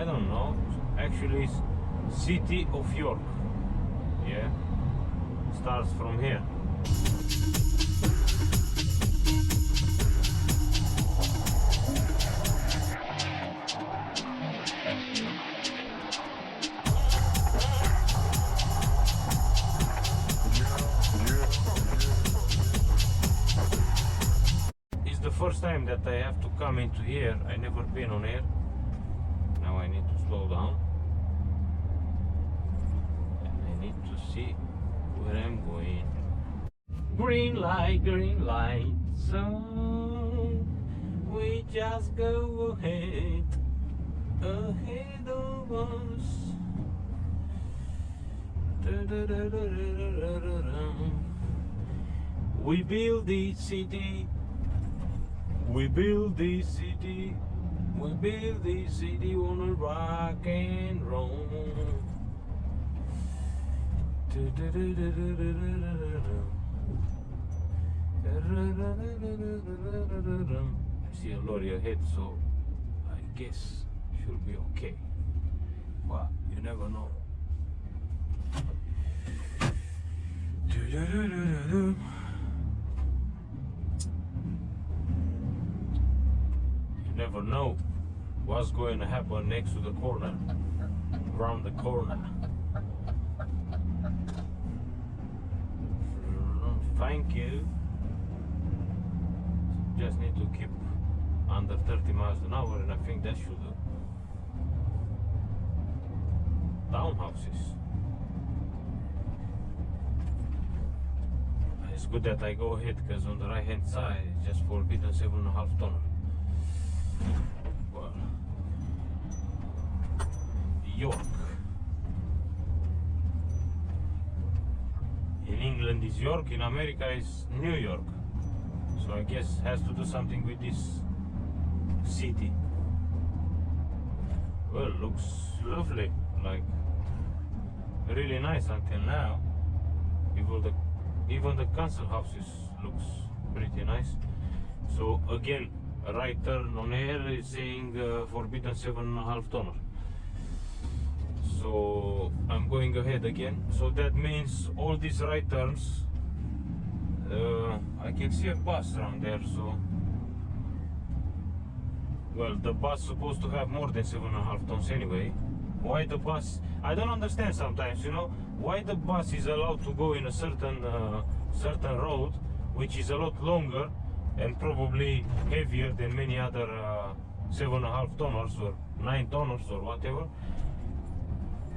don't know. Actually, it's City of York. Yeah, starts from here. It's the first time that I have to come into here. I never been on here. Now I need to slow down. And I need to see where I'm going. Green light, so we just go ahead of us. We build this city. We build this city. We build this city on a rock and roll. I see a lorry ahead, so I guess should be okay. But you never know. You never know what's going to happen next to the corner, around the corner. Thank you. Just need to keep under 30 miles an hour, and I think that should do. Townhouses. It's good that I go ahead, because on the right hand side it's just forbidden 7.5 tonner. Well, York. In England is York, in America is New York. So I guess it has to do something with this city. Well, looks lovely, like really nice until now. Even the council houses looks pretty nice. So again, a right turn on here is saying forbidden 7.5 tonner. So I'm going ahead again. So that means all these right turns, I can see a bus around there. So, well, the bus is supposed to have more than 7.5 tons anyway. Why the bus? I don't understand sometimes, you know, why the bus is allowed to go in a certain road, which is a lot longer and probably heavier than many other 7.5 tonners or 9 tonners or whatever,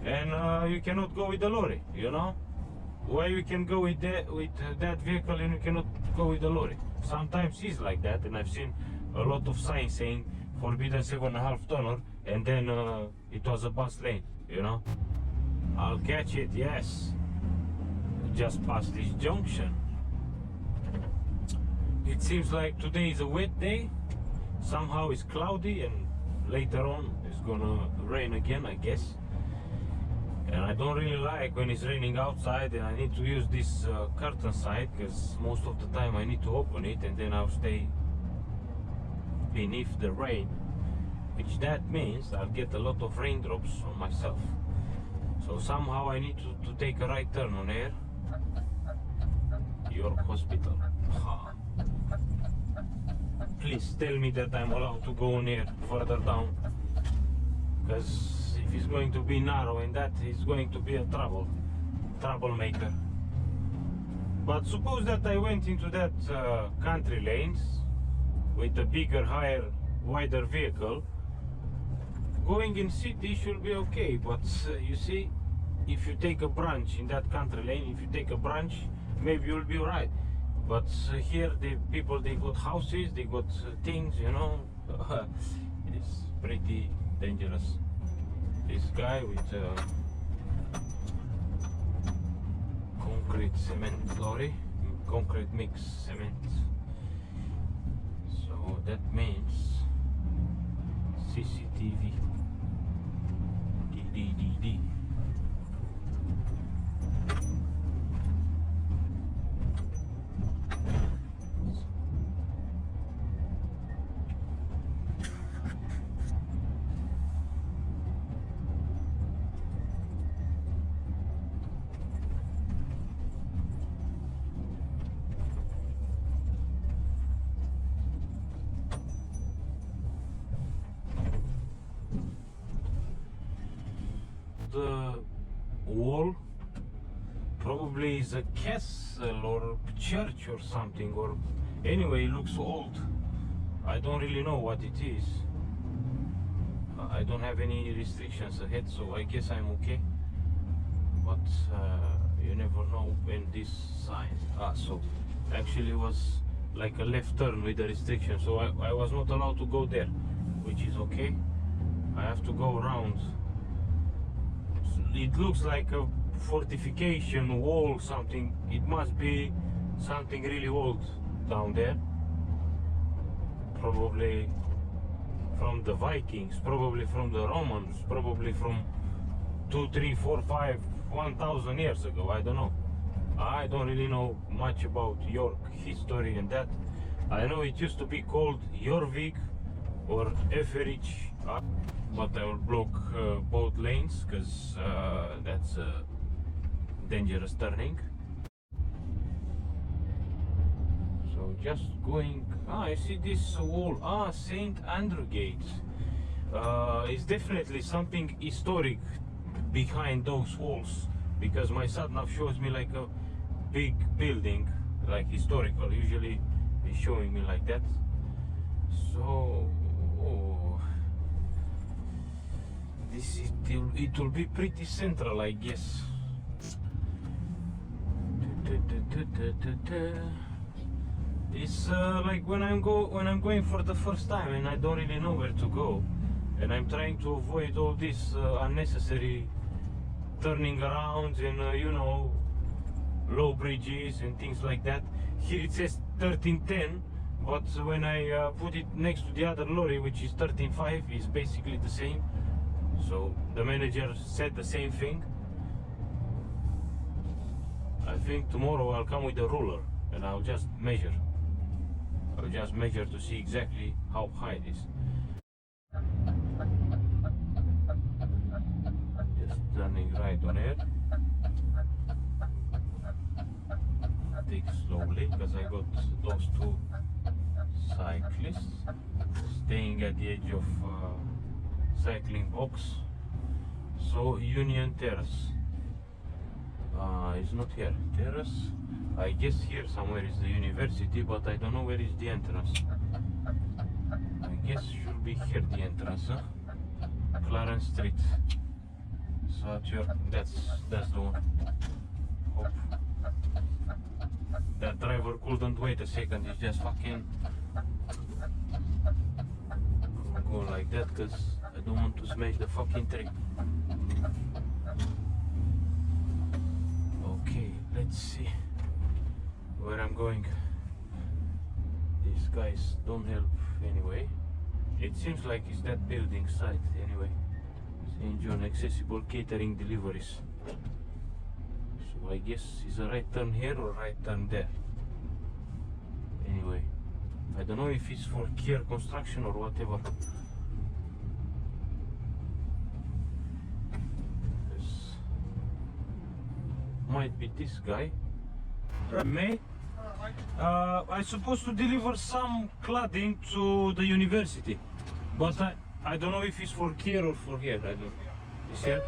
and you cannot go with the lorry, you know? Why you can go with that vehicle and you cannot go with the lorry? Sometimes it's like that, and I've seen a lot of signs saying forbidden 7.5 tonner, and then it was a bus lane, you know? I'll catch it, yes. Just past this junction. It seems like today is a wet day. Somehow it's cloudy, and later on it's gonna rain again, I guess. And I don't really like when it's raining outside and I need to use this curtain side, because most of the time I need to open it and then I'll stay beneath the rain, which that means I'll get a lot of raindrops on myself. So somehow I need to take a right turn on here. York Hospital. Please tell me that I'm allowed to go on here further down, because if it's going to be narrow and that is going to be a troublemaker. But suppose that I went into that country lanes with a bigger, higher, wider vehicle, going in city should be okay. But you see, if you take a branch in that country lane, if you take a branch, maybe you'll be alright. But here the people, they got houses, they got things, you know. It's pretty dangerous. This guy with concrete cement lorry, concrete mix cement. So that means CCTV. D. the wall. Probably is a castle or church or something, or anyway it looks old. I don't really know what it is. I don't have any restrictions ahead, so I guess I'm okay. But you never know when this sign. So actually it was like a left turn with a restriction, so I was not allowed to go there, which is okay. I have to go around. It looks like a fortification wall, something. It must be something really old down there, probably from the Vikings, probably from the Romans, probably from 2, 3, 4, 5, 1,000 years ago. I don't know. I don't really know much about York history and that. I know it used to be called Jorvik or Eferich, but I will block both lanes because that's a dangerous turning. So just going, I see this wall, St. Andrew Gate. It's definitely something historic behind those walls, because my sat nav shows me like a big building, like historical. Usually it's showing me like that. So it will be pretty central, I guess. It's like when I'm going for the first time and I don't really know where to go, and I'm trying to avoid all this unnecessary turning around and you know, low bridges and things like that. Here it says 1310, but when I put it next to the other lorry, which is 13.5, is basically the same. So the manager said the same thing. I think tomorrow I'll come with a ruler and I'll just measure. I'll just measure to see exactly how high it is. Just turning right on air. Take slowly because I got those two cyclists staying at the edge of cycling box. So Union Terrace. It's not here. Terrace. I guess here somewhere is the university, but I don't know where is the entrance. I guess should be here the entrance, huh? Clarence Street. So that's the one. Hope that driver couldn't wait a second. He's just fucking go like that because I don't want to smash the fucking tree. Okay, let's see where I'm going. These guys don't help anyway. It seems like it's that building site anyway. St. John Accessible Catering Deliveries. So I guess it's a right turn here or right turn there. Anyway, I don't know if it's for care construction or whatever. This might be this guy. May I'm supposed to deliver some cladding to the university, but I don't know if it's for here or for here. I don't. Is here?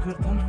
curtain.